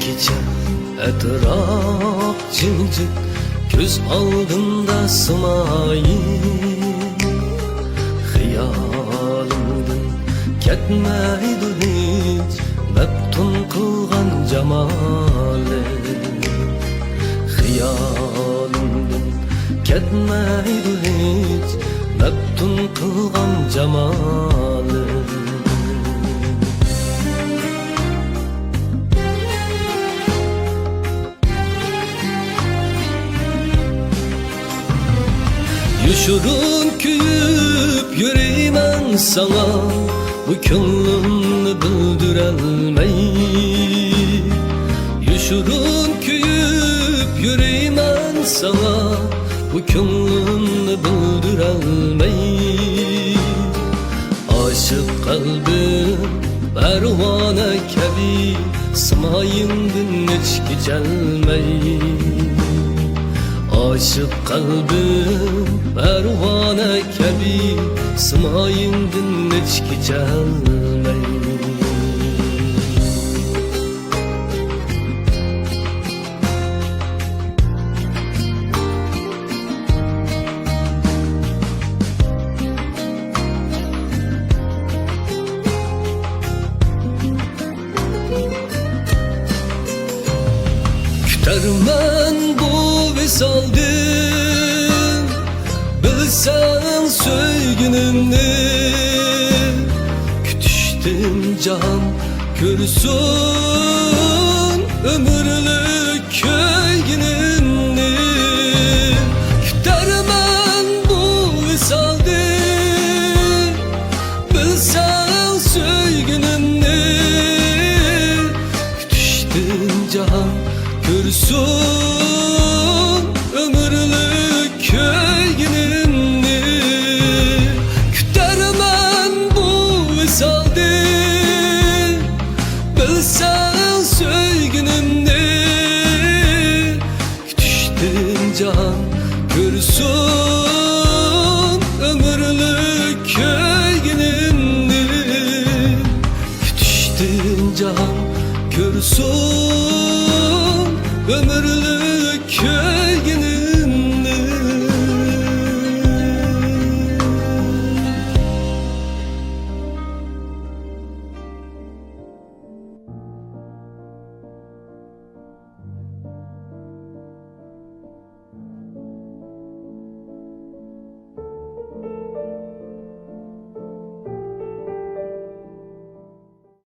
kecha etraf jimjit, ko'z oldimda simayib, xiyolimdan ketmaydi hech maftun qilgan jamoli. Xiyolimdan ketmaydi hech maftun qilgan jamoli. Yuşurun kuyup yüreğimen sana, bu könlümü bildirelmey. Yuşurun kuyup yüreğimen sana, bu könlümü bildirelmey. Aşık kalbim pervane kebi, simayimdin hiç geçelmey. Aşık kalbim pervane kebi, simayimdin hiç geçelmey. Kütermen bu visaldim, bilsen söygünümni. Kütüştüm can görsün ömürlük köygünümni. Kütermen bu visaldim, bilsen söygünümni. Kütüştüm can görsün ömürlük köygünümni. Kütermen bu visaldi, bilsen söygünümni. Kütüştüm can görsün ömürlük köygünümni. Kütüştüm can görsün ömürlük köygünümni.